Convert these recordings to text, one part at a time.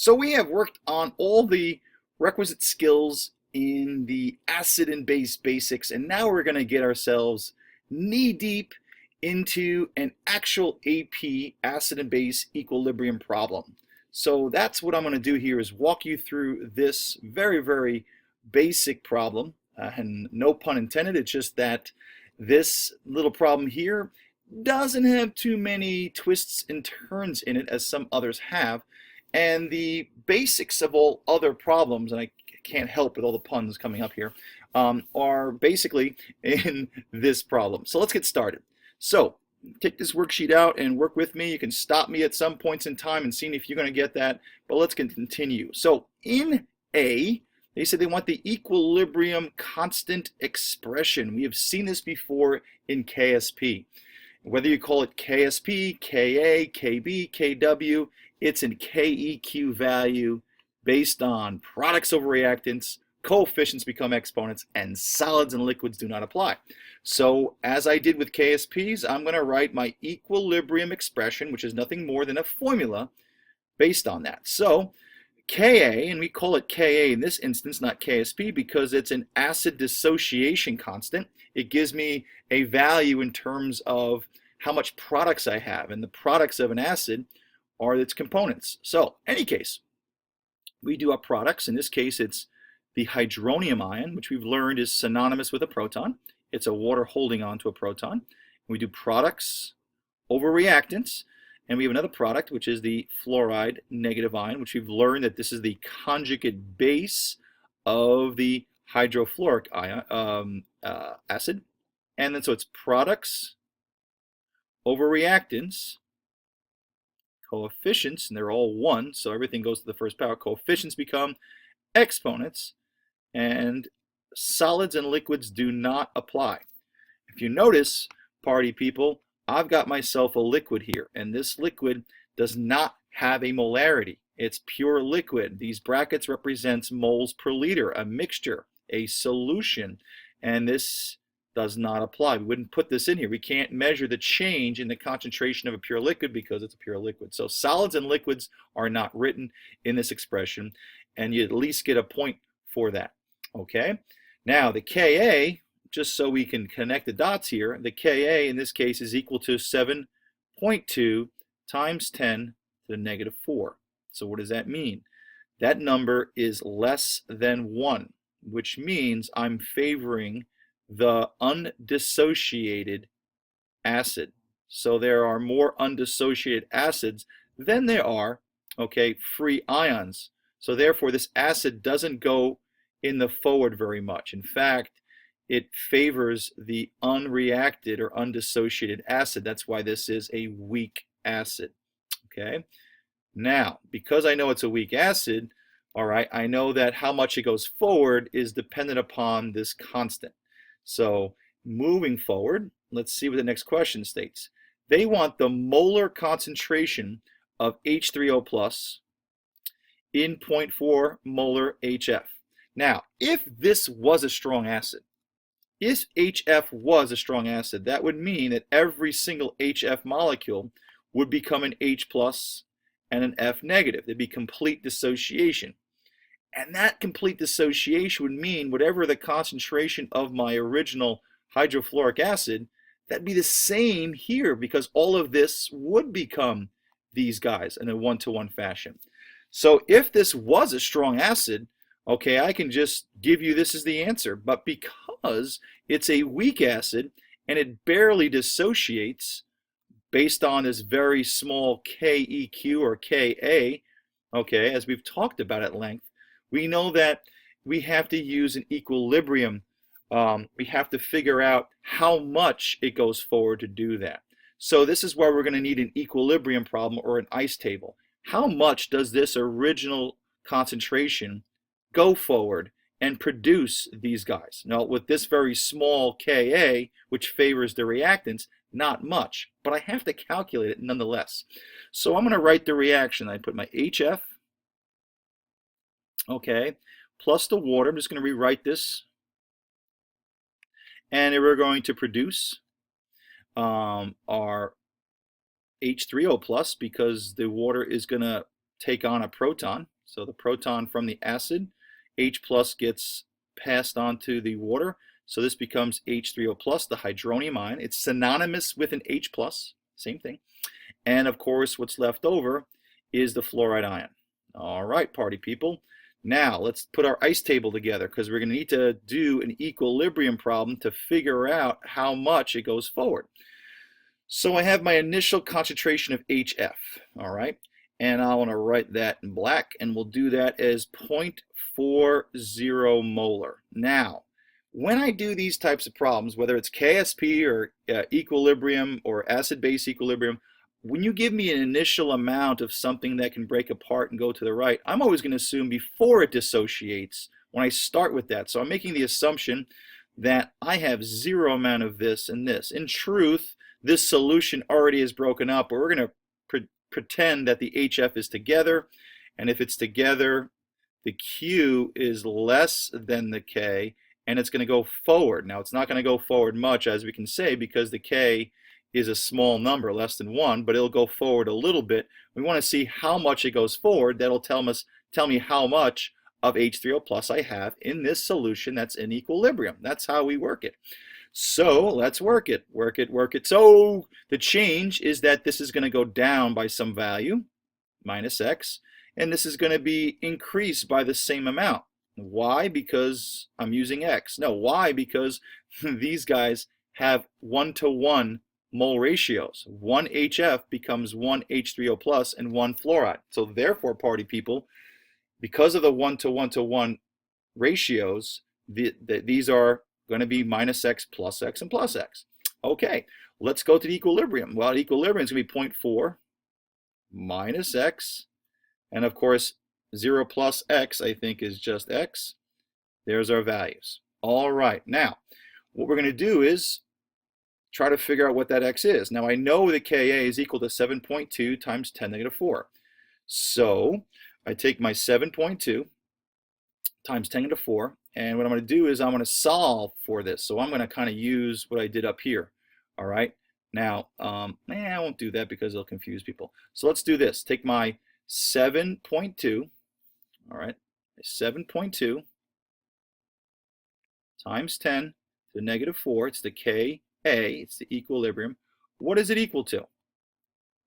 So we have worked on all the requisite skills in the acid and base basics, and now we're going to get ourselves knee deep into an actual AP acid and base equilibrium problem. So that's what I'm going to do here is walk you through this very basic problem, and no pun intended. It's just that this little problem here doesn't have too many twists and turns in it as some others have. And the basics of all other problems, and I can't help with all the puns coming up here, are basically in this problem. So let's get started. So take this worksheet out and work with me. You can stop me at some points in time and see if you're going to get that, but let's continue. So in A, they said they want the equilibrium constant expression. We have seen this before in KSP. Whether you call it KSP, KA, KB, KW, it's an KEQ value based on products over reactants, coefficients become exponents, and solids and liquids do not apply. So as I did with KSPs, I'm going to write my equilibrium expression, which is nothing more than a formula based on that. So Ka, and we call it Ka in this instance, not KSP, because it's an acid dissociation constant. It gives me a value in terms of how much products I have, and the products of an acid are its components. So, any case, we do our products. In this case, it's the hydronium ion, which we've learned is synonymous with a proton. It's a water holding on to a proton. We do products over reactants, and we have another product, which is the fluoride negative ion, which we've learned that this is the conjugate base of the hydrofluoric ion, acid. And then so it's products over reactants, coefficients, and they're all 1, so everything goes to the first power. Coefficients become exponents, and solids and liquids do not apply. If you notice, party people, I've got myself a liquid here, and this liquid does not have a molarity. It's pure liquid. These brackets represents moles per liter, a mixture, a solution, and this does not apply. We wouldn't put this in here. We can't measure the change in the concentration of a pure liquid because it's a pure liquid. So solids and liquids are not written in this expression, and you at least get a point for that. Okay? Now the Ka, just so we can connect the dots here, the Ka in this case is equal to 7.2 times 10 to the negative 4. So what does that mean? That number is less than 1, which means I'm favoring the undissociated acid. So there are more undissociated acids than there are, okay, free ions. So therefore this acid doesn't go in the forward very much. In fact, it favors the unreacted or undissociated acid. That's why this is a weak acid. Okay. Now, because I know it's a weak acid, all right, I know that how much it goes forward is dependent upon this constant. So moving forward, let's see what the next question states. They want the molar concentration of H3O plus in 0.4 molar HF. Now, if this was a strong acid, if HF was a strong acid, that would mean that every single HF molecule would become an H plus and an F negative. There'd be complete dissociation. And that complete dissociation would mean whatever the concentration of my original hydrofluoric acid, that'd be the same here because all of this would become these guys in a one-to-one fashion. So if this was a strong acid, okay, I can just give you this as the answer. But because it's a weak acid and it barely dissociates based on this very small KEQ or Ka, okay, as we've talked about at length, we know that we have to use an equilibrium. We have to figure out how much it goes forward to do that. So this is why we're going to need an equilibrium problem or an ice table. How much does this original concentration go forward and produce these guys? Now, with this very small Ka, which favors the reactants, not much, but I have to calculate it nonetheless. So I'm going to write the reaction. I put my HF, okay, plus the water. I'm just going to rewrite this. And we're going to produce our H3O plus because the water is going to take on a proton. So the proton from the acid, H plus gets passed on to the water. So this becomes H3O plus, the hydronium ion. It's synonymous with an H plus, same thing. And of course, what's left over is the fluoride ion. All right, party people. Now let's put our ice table together because we're going to need to do an equilibrium problem to figure out how much it goes forward. So I have my initial concentration of HF, all right? And I want to write that in black, and we'll do that as 0.40 molar. Now, when I do these types of problems, whether it's KSP or equilibrium or acid-base equilibrium, when you give me an initial amount of something that can break apart and go to the right, I'm always going to assume before it dissociates when I start with that. So I'm making the assumption that I have zero amount of this and this. In truth, this solution already is broken up, but we're going to pretend that the HF is together, and if it's together, the Q is less than the K, and it's going to go forward. Now, it's not going to go forward much, as we can say, because the K is a small number, less than 1, but it'll go forward a little bit. We want to see how much it goes forward. That'll tell me how much of H3O plus I have in this solution that's in equilibrium. That's how we work it. So let's work it. So the change is that this is going to go down by some value, minus x, and this is going to be increased by the same amount. Why? Because I'm using x. No, why? Because these guys have 1-to-1 mole ratios. 1 HF becomes 1 H3O plus and 1 fluoride. So therefore, party people, because of the 1-to-1-to-1 ratios, these are going to be minus x and plus x. Okay, let's go to the equilibrium. Well, equilibrium is going to be 0.4 minus x, and of course 0 plus x I think is just x. There's our values. All right, now what we're going to do is try to figure out what that x is. Now I know that Ka is equal to 7.2 times 10⁻⁴. So I take my 7.2 times 10⁻⁴, and what I'm going to do is I'm going to solve for this. So I'm going to kind of use what I did up here. All right. Now, I won't do that because it'll confuse people. So let's do this. Take my 7.2. All right. 7.2 times 10 to the -4. It's the Ka. It's the equilibrium. What is it equal to?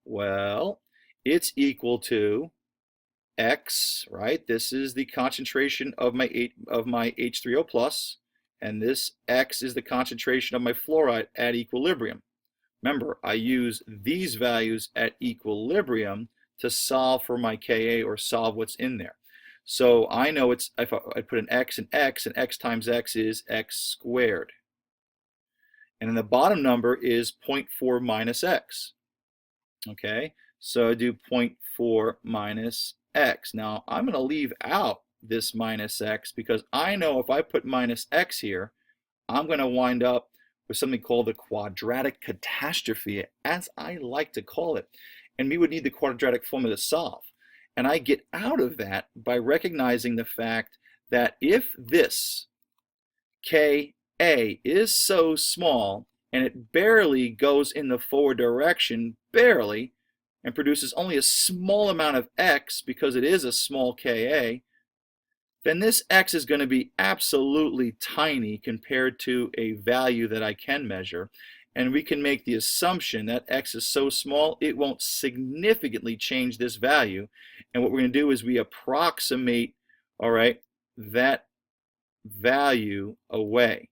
Well, it's equal to x, right? This is the concentration of my H3O plus, and this x is the concentration of my fluoride at equilibrium. Remember, I use these values at equilibrium to solve for my Ka or solve what's in there. So I know it's, if I put an x and x times x is x squared. And then the bottom number is 0.4 minus x. Okay, so I do 0.4 minus x. Now I'm going to leave out this minus x because I know if I put minus x here, I'm going to wind up with something called the quadratic catastrophe, as I like to call it. And we would need the quadratic formula to solve. And I get out of that by recognizing the fact that if this Ka is so small and it barely goes in the forward direction, barely, and produces only a small amount of x because it is a small Ka, then this x is going to be absolutely tiny compared to a value that I can measure. And we can make the assumption that x is so small it won't significantly change this value. And what we're going to do is we approximate, all right, that value away.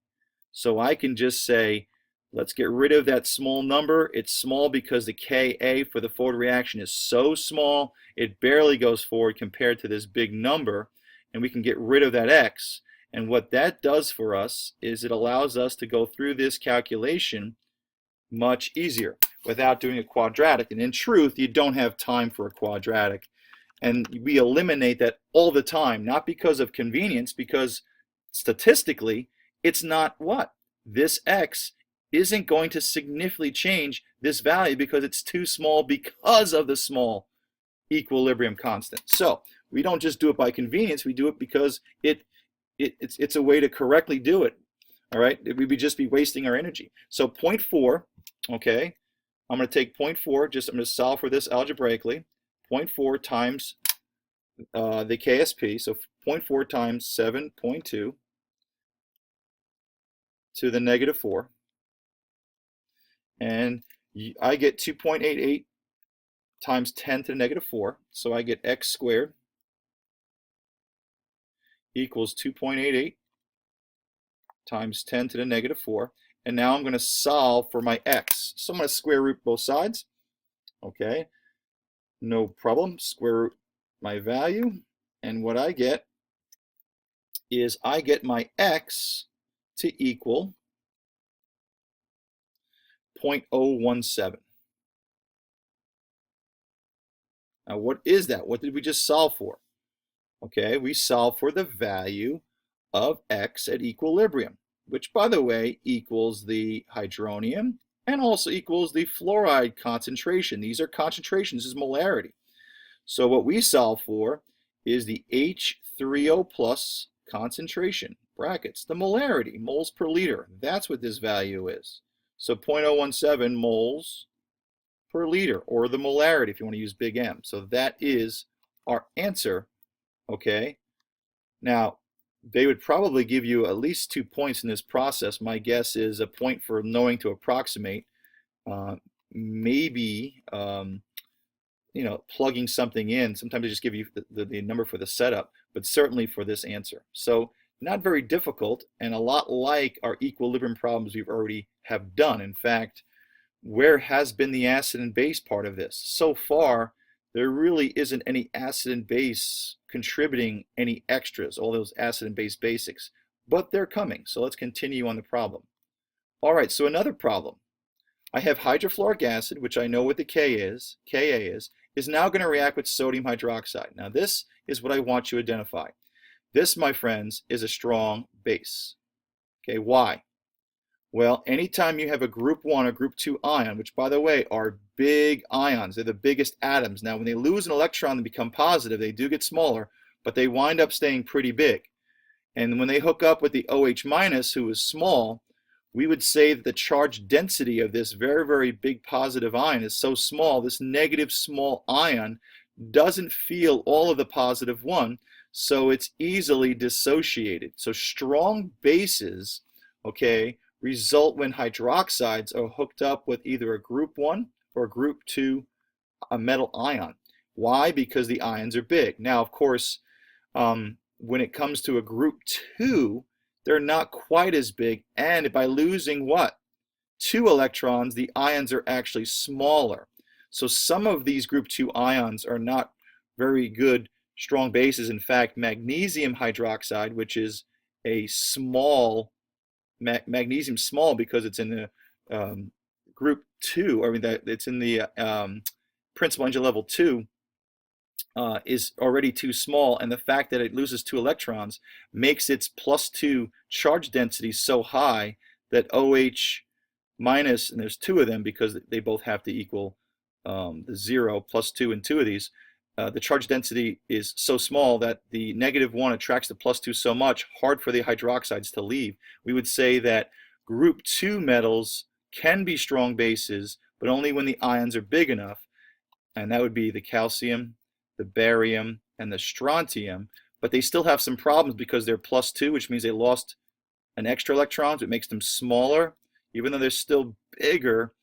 So I can just say, let's get rid of that small number. It's small because the Ka for the forward reaction is so small, it barely goes forward compared to this big number, and we can get rid of that x. And what that does for us is it allows us to go through this calculation much easier without doing a quadratic. And in truth, you don't have time for a quadratic. And we eliminate that all the time, not because of convenience, because statistically, it's not what? This x isn't going to significantly change this value because it's too small because of the small equilibrium constant. So we don't just do it by convenience, we do it because it's a way to correctly do it. All right, we'd just be wasting our energy. So 0.4, okay, I'm going to take 0.4, I'm going to solve for this algebraically. 0.4 times the KSP, so 0.4 times 7.2 to the negative 4, and I get 2.88 times 10 to the negative 4, so I get x squared equals 2.88 times 10 to the negative 4, and now I'm going to solve for my x. So I'm going to square root both sides. Okay, no problem. Square root my value, and what I get is I get my x to equal 0.017. Now what is that? What did we just solve for? Okay, we solved for the value of x at equilibrium, which by the way equals the hydronium and also equals the fluoride concentration. These are concentrations, this is molarity. So what we solve for is the H3O plus concentration, brackets, the molarity, moles per liter. That's what this value is. So 0.017 moles per liter, or the molarity if you want to use big M. So that is our answer, okay? Now, they would probably give you at least 2 points in this process. My guess is a point for knowing to approximate, maybe plugging something in. Sometimes they just give you the number for the setup, but certainly for this answer. So not very difficult, and a lot like our equilibrium problems we've already have done. In fact, where has been the acid and base part of this? So far, there really isn't any acid and base contributing any extras, all those acid and base basics, but they're coming. So let's continue on the problem. All right, so another problem. I have hydrofluoric acid, which I know what the Ka is now going to react with sodium hydroxide. Now this is what I want you to identify. This, my friends, is a strong base. Okay, why? Well, anytime you have a group 1 or group 2 ion, which by the way are big ions, they're the biggest atoms. Now when they lose an electron and become positive, they do get smaller, but they wind up staying pretty big. And when they hook up with the OH minus, who is small, we would say that the charge density of this very, very big positive ion is so small, this negative small ion doesn't feel all of the positive one, so it's easily dissociated. So strong bases, okay, result when hydroxides are hooked up with either a group 1 or a group 2 a metal ion. Why? Because the ions are big. Now, of course, when it comes to a group 2, they're not quite as big, and by losing what? 2 electrons, the ions are actually smaller. So some of these group 2 ions are not very good strong bases. In fact, magnesium hydroxide, which is a small, magnesium small because it's in the group 2, I mean, it's in the principal energy level 2, is already too small, and the fact that it loses 2 electrons makes its +2 charge density so high that OH minus, and there's 2 of them because they both have to equal the 0 +2 and 2 of these, the charge density is so small that the -1 attracts the +2 so much, hard for the hydroxides to leave. We would say that group 2 metals can be strong bases, but only when the ions are big enough, and that would be the calcium, the barium, and the strontium, but they still have some problems because they're +2, which means they lost an extra electron, so it makes them smaller. Even though they're still bigger,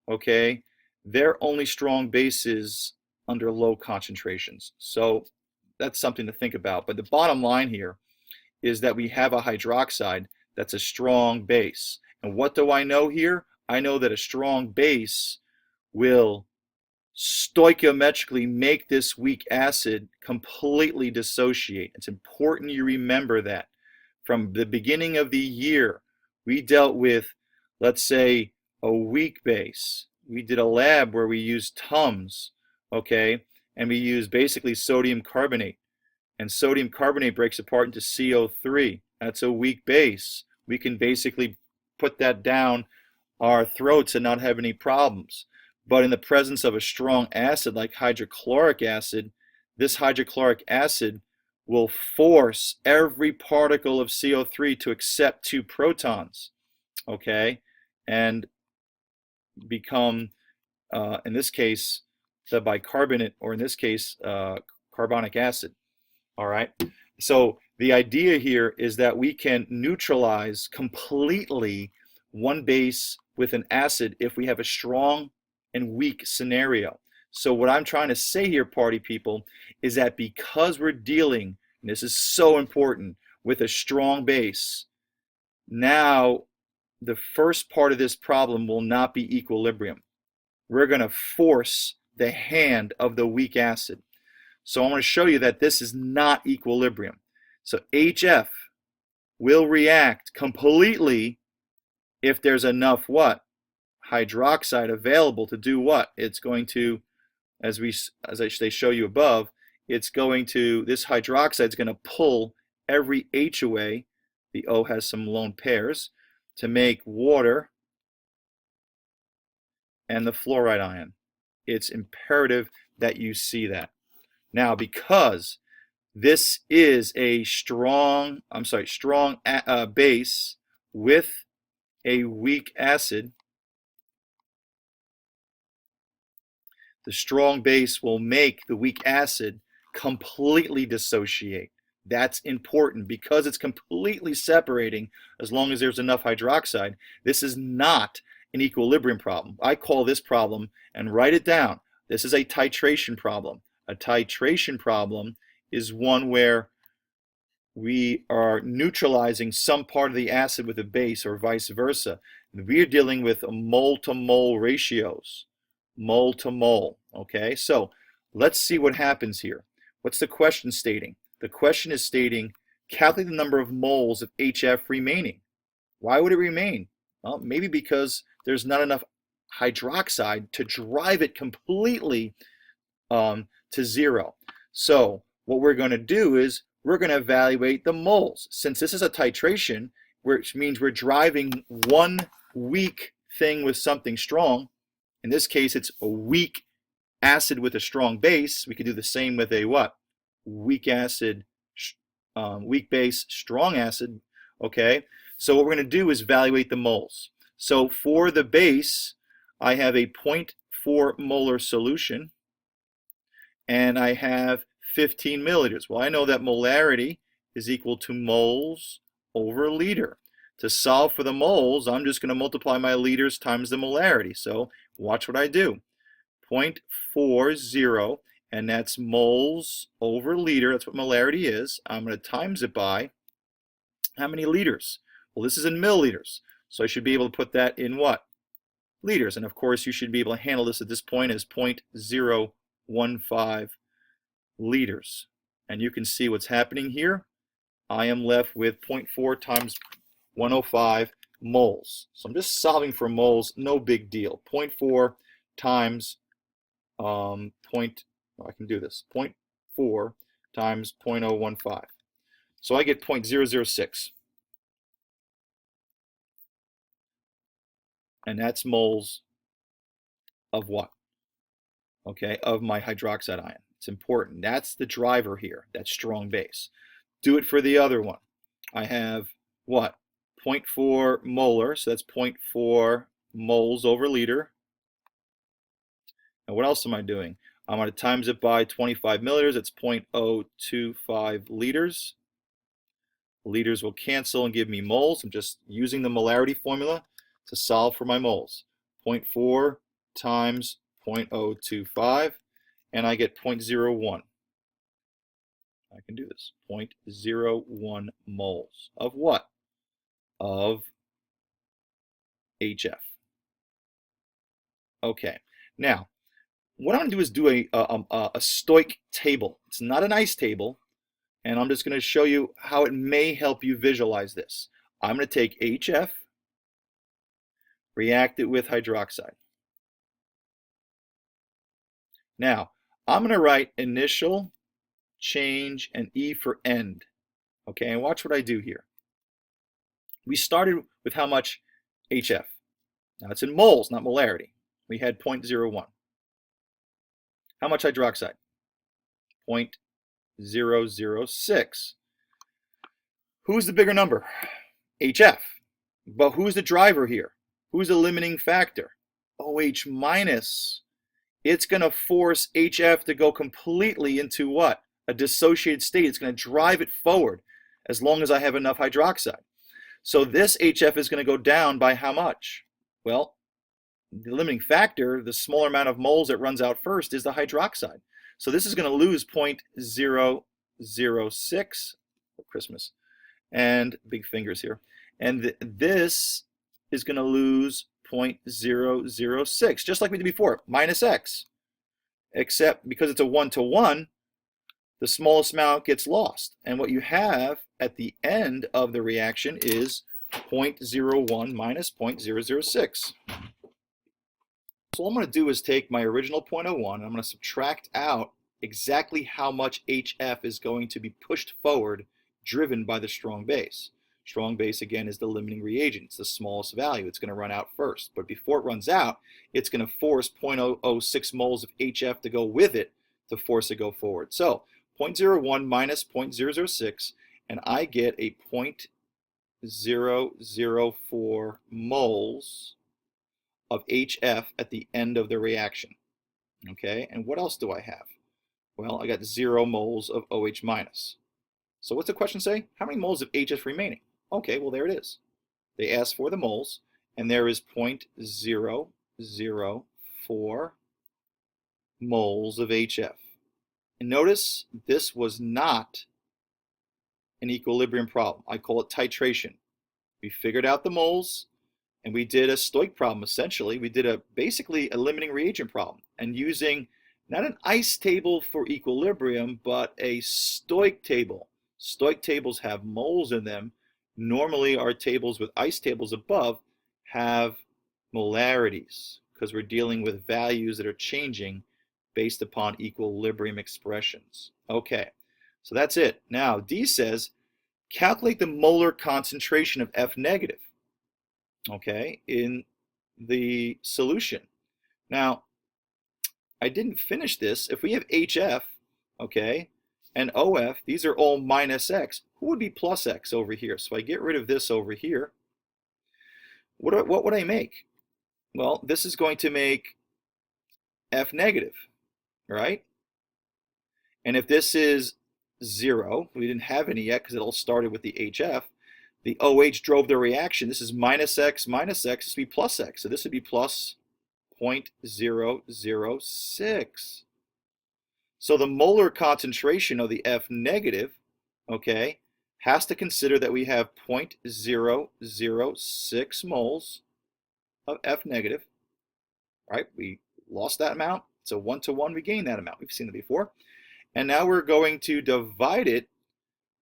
okay, they're only strong bases under low concentrations. So that's something to think about. But the bottom line here is that we have a hydroxide that's a strong base. And what do I know here? I know that a strong base will stoichiometrically make this weak acid completely dissociate. It's important you remember that. From the beginning of the year, we dealt with, let's say, a weak base. We did a lab where we used Tums, okay, and we used basically sodium carbonate. And sodium carbonate breaks apart into CO3. That's a weak base. We can basically put that down our throats and not have any problems. But in the presence of a strong acid like hydrochloric acid, this hydrochloric acid will force every particle of CO3 to accept 2 protons, okay, and become, in this case, the bicarbonate, or in this case, carbonic acid. All right. So the idea here is that we can neutralize completely one base with an acid if we have a strong and weak scenario. So what I'm trying to say here, party people, is that because we're dealing, and this is so important, with a strong base, now the first part of this problem will not be equilibrium. We're going to force the hand of the weak acid. So I'm going to show you that this is not equilibrium. So HF will react completely if there's enough what? Hydroxide available to do what? It's going to, as they show you above, it's going to, this hydroxide is going to pull every H away. The O has some lone pairs to make water and the fluoride ion. It's imperative that you see that. Now, because this is a strong base with a weak acid, the strong base will make the weak acid completely dissociate. That's important because it's completely separating as long as there's enough hydroxide. This is not an equilibrium problem. I call this problem, and write it down, this is a titration problem. A titration problem is one where we are neutralizing some part of the acid with a base or vice versa. We're dealing with mole to mole ratios. Mole to mole. Okay, so let's see what happens here. What's the question stating? The question is stating, calculate the number of moles of HF remaining. Why would it remain? Well, maybe because there's not enough hydroxide to drive it completely to zero. So what we're going to do is we're going to evaluate the moles. Since this is a titration, which means we're driving one weak thing with something strong, in this case it's a weak acid with a strong base. We could do the same with a what? Weak acid, weak base, strong acid. Okay, so what we're going to do is evaluate the moles. So for the base, I have a 0.4 molar solution, and I have 15 milliliters. Well, I know that molarity is equal to moles over liter. To solve for the moles, I'm just going to multiply my liters times the molarity. So watch what I do. 0.40, and that's moles over liter. That's what molarity is. I'm going to times it by how many liters? Well, this is in milliliters. So I should be able to put that in what? Liters. And of course, you should be able to handle this at this point as 0.015 liters. And you can see what's happening here. I am left with 0.4 times 105 moles. So I'm just solving for moles, no big deal. 0.4 times I can do this, 0.4 times 0.015. So I get 0.006. And that's moles of what? Okay, of my hydroxide ion. It's important. That's the driver here, that strong base. Do it for the other one. I have what? 0.4 molar, so that's 0.4 moles over liter. And what else am I doing? I'm going to times it by 25 milliliters. It's 0.025 liters. Liters will cancel and give me moles. I'm just using the molarity formula to solve for my moles. 0.4 times 0.025, and I get 0.01. I can do this. 0.01 moles of what? Of HF. Okay. Now, what I'm going to do is do a stoich table. It's not an ice table, and I'm just going to show you how it may help you visualize this. I'm going to take HF, react it with hydroxide. Now, I'm going to write initial, change, and E for end. Okay, and watch what I do here. We started with how much HF? Now, it's in moles, not molarity. We had 0.01. How much hydroxide? 0.006. Who's the bigger number? HF. But who's the driver here? Who's the limiting factor? OH minus. It's going to force HF to go completely into what? a dissociated state. It's going to drive it forward as long as I have enough hydroxide. So this HF is going to go down by how much? Well, the limiting factor, the smaller amount of moles that runs out first, is the hydroxide. So this is going to lose 0.006, Christmas, and big fingers here. And this is going to lose 0.006, just like we did before, minus x. Except because it's a one-to-one, the smallest amount gets lost. And what you have at the end of the reaction is 0.01 minus 0.006. So what I'm going to do is take my original 0.01 and I'm going to subtract out exactly how much HF is going to be pushed forward, driven by the strong base. Strong base, again, is the limiting reagent. It's the smallest value. It's going to run out first. But before it runs out, it's going to force 0.006 moles of HF to go with it to force it go forward. So 0.01 minus 0.006, and I get a 0.004 moles of HF at the end of the reaction. Okay, and what else do I have? Well, I got 0 moles of OH minus. So what's the question say? How many moles of HF remaining? Okay, well there it is. They asked for the moles, and there is 0.004 moles of HF. And notice this was not an equilibrium problem. I call it titration. We figured out the moles, and we did a stoich problem, essentially. We did basically a limiting reagent problem, and using not an ice table for equilibrium, but a stoich table. Stoich tables have moles in them. Normally, our tables with ice tables above have molarities, because we're dealing with values that are changing based upon equilibrium expressions. Okay, so that's it. Now, D says, calculate the molar concentration of F negative, okay, in the solution. Now, I didn't finish this. If we have HF, okay, and OF, these are all minus X. Who would be plus X over here? So I get rid of this over here. What would I make? Well, this is going to make F negative, right? And if this is 0, we didn't have any yet because it all started with the HF. The OH drove the reaction. This is minus X, this would be plus X. So this would be plus 0.006. So the molar concentration of the F negative, okay, has to consider that we have 0.006 moles of F negative, right? We lost that amount. It's a one-to-one, we gain that amount. We've seen it before. And now we're going to divide it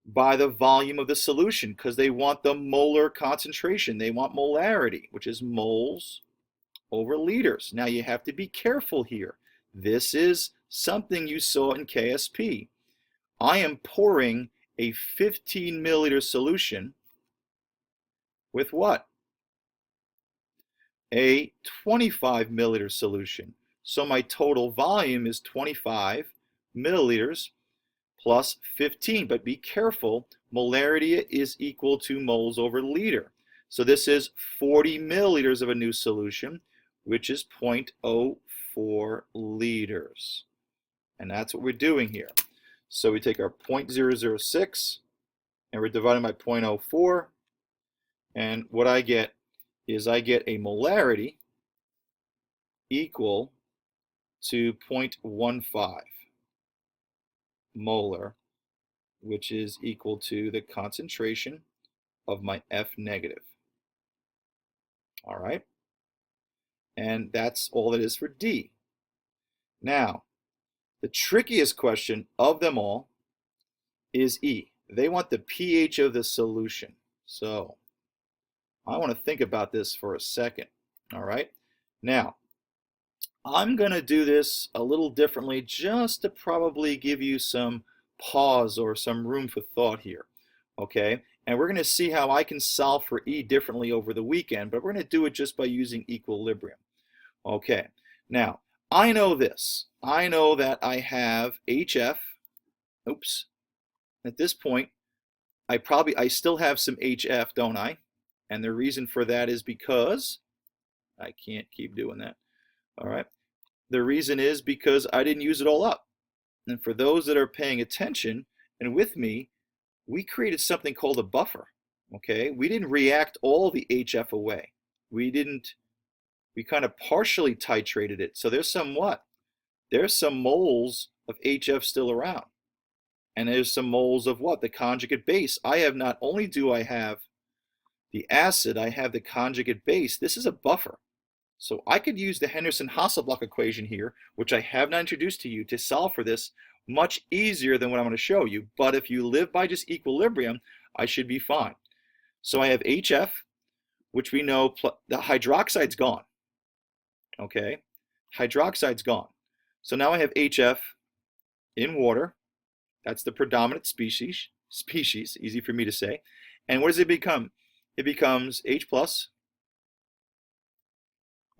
by the volume of the solution because they want the molar concentration. They want molarity, which is moles over liters. Now you have to be careful here. This is something you saw in KSP. I am pouring a 15 milliliter solution with what? A 25 milliliter solution. So my total volume is 25 milliliters plus 15. But be careful, molarity is equal to moles over liter. So this is 40 milliliters of a new solution, which is 0.04 liters. And that's what we're doing here. So we take our 0.006 and we're dividing by 0.04. And what I get is I get a molarity equal to 0.15 molar, which is equal to the concentration of my F negative. All right. And that's all it is for D. Now, the trickiest question of them all is E. They want the pH of the solution. So I want to think about this for a second. All right. Now, I'm going to do this a little differently just to probably give you some pause or some room for thought here. Okay. And we're going to see how I can solve for E differently over the weekend, but we're going to do it just by using equilibrium. Okay. Now, I know this. I know that I have HF. Oops. At this point, I still have some HF, don't I? And the reason for that is because I can't keep doing that. All right. The reason is because I didn't use it all up. And for those that are paying attention and with me, we created something called a buffer. Okay, we didn't react all the HF away. We kind of partially titrated it. So there's some what? There's some moles of HF still around. And there's some moles of what? The conjugate base. Not only do I have the acid, I have the conjugate base. This is a buffer. So I could use the Henderson-Hasselbalch equation here, which I have not introduced to you, to solve for this much easier than what I'm going to show you. But if you live by just equilibrium, I should be fine. So I have HF, which we know the hydroxide's gone. Okay, hydroxide's gone. So now I have HF in water. That's the predominant species, easy for me to say. And what does it become? It becomes H plus,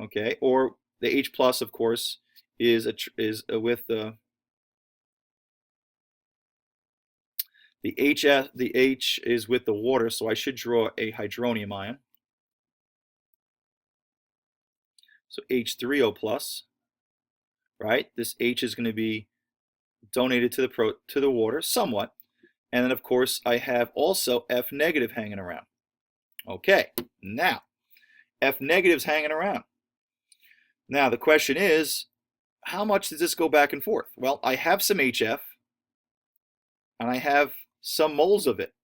okay, or the H plus, of course, is with the HF, the H is with the water, so I should draw a hydronium ion. So H3O plus, right? This H is going to be donated to the water somewhat. And then, of course, I have also F negative hanging around. Okay, now, F negative's hanging around. Now, the question is, how much does this go back and forth? Well, I have some HF, and I have some moles of it.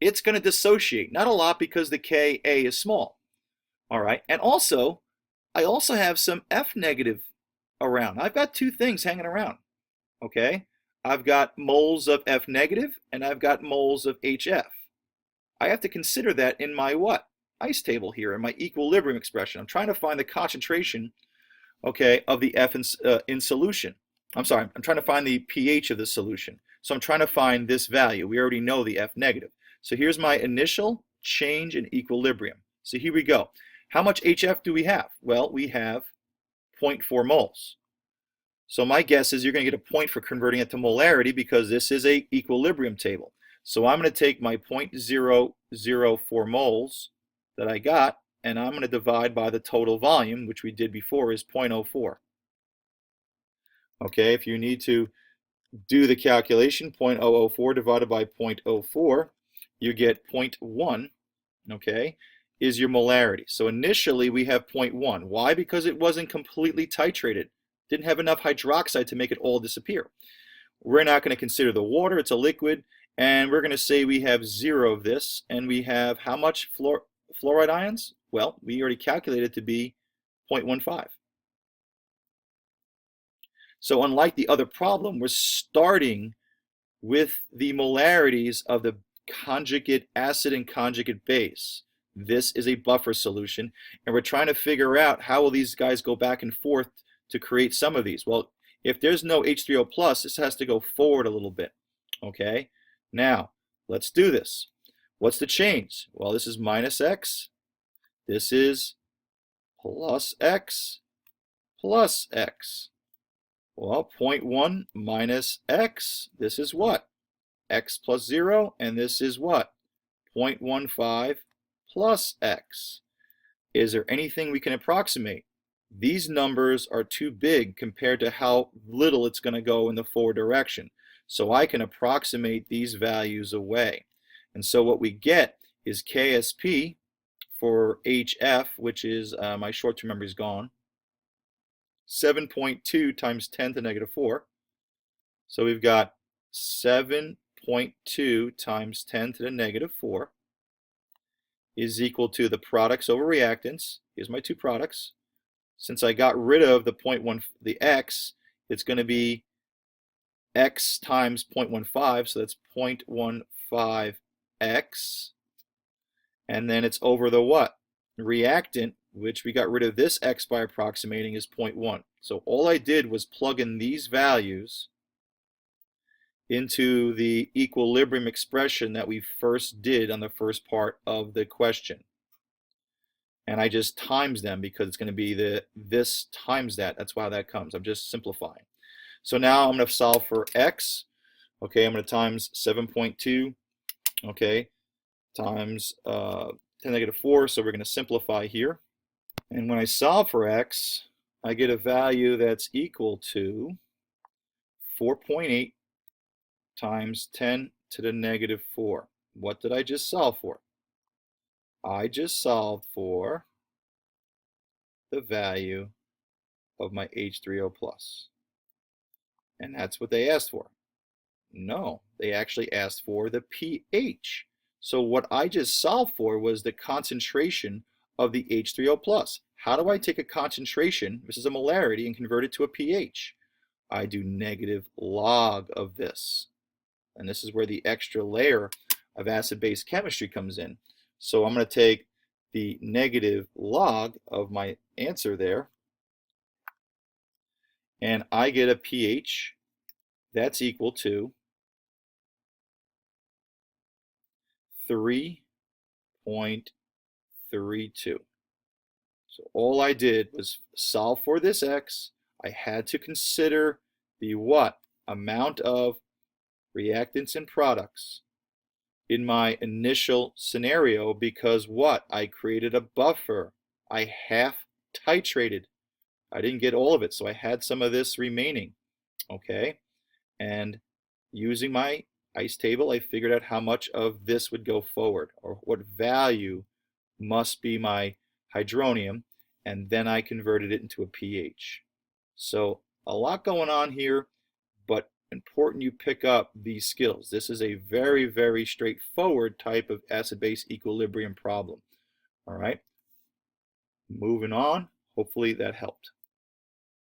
It's going to dissociate. Not a lot because the Ka is small. All right, and also, I also have some F negative around. I've got two things hanging around. Okay, I've got moles of F negative, and I've got moles of HF. I have to consider that in my what? Ice table here, in my equilibrium expression. I'm trying to find the concentration, okay, of the F in solution. I'm sorry, I'm trying to find the pH of the solution. So I'm trying to find this value. We already know the F negative. So here's my initial change in equilibrium. So here we go. How much HF do we have? Well, we have 0.4 moles. So my guess is you're going to get a point for converting it to molarity because this is a equilibrium table. So I'm going to take my 0.004 moles that I got, and I'm going to divide by the total volume, which we did before is 0.04. Okay, if you need to do the calculation, 0.004 divided by 0.04, you get 0.1, okay, is your molarity. So initially we have 0.1. Why? Because it wasn't completely titrated. Didn't have enough hydroxide to make it all disappear. We're not going to consider the water, it's a liquid, and we're going to say we have 0 of this, and we have how much fluoride ions? Well, we already calculated to be 0.15. So unlike the other problem, we're starting with the molarities of the conjugate acid and conjugate base. This is a buffer solution, and we're trying to figure out how will these guys go back and forth to create some of these. Well, if there's no H3O plus, this has to go forward a little bit. Okay, now let's do this. What's the change? Well, this is minus X. This is plus X plus X. Well, 0.1 minus X, this is what? X plus 0, and this is what? 0.15 plus X. Is there anything we can approximate? These numbers are too big compared to how little it's going to go in the forward direction. So I can approximate these values away. And so what we get is KSP for HF, which is, my short-term memory is gone, 7.2 times 10 to the negative 4. So we've got 7.2 times 10 to the negative 4 is equal to the products over reactants. Here's my two products. Since I got rid of the 0.1, the X, it's going to be X times 0.15, so that's 0.15X. And then it's over the what? Reactant, which we got rid of this X by approximating, is 0.1. So all I did was plug in these values into the equilibrium expression that we first did on the first part of the question. And I just times them because it's going to be this times that. That's why that comes. I'm just simplifying. So now I'm going to solve for X. Okay, I'm going to times 7.2, okay, times 10 to the negative 4. So we're going to simplify here. And when I solve for X, I get a value that's equal to 4.8 times 10 to the negative 4. What did I just solve for? I just solved for the value of my H3O plus. And that's what they asked for. No, they actually asked for the pH. So what I just solved for was the concentration of the H3O plus. How do I take a concentration, this is a molarity, and convert it to a pH? I do negative log of this. And this is where the extra layer of acid-base chemistry comes in. So I'm going to take the negative log of my answer there, and I get a pH that's equal to 3.32. So all I did was solve for this x. I had to consider the what? Amount of reactants and products in my initial scenario, because what? I created a buffer. I half titrated. I didn't get all of it, so I had some of this remaining. Okay? And using my ice table, I figured out how much of this would go forward, or what value must be my hydronium, and then I converted it into a pH. So a lot going on here, but important you pick up these skills. This is a very, very straightforward type of acid-base equilibrium problem. All right, moving on. Hopefully that helped.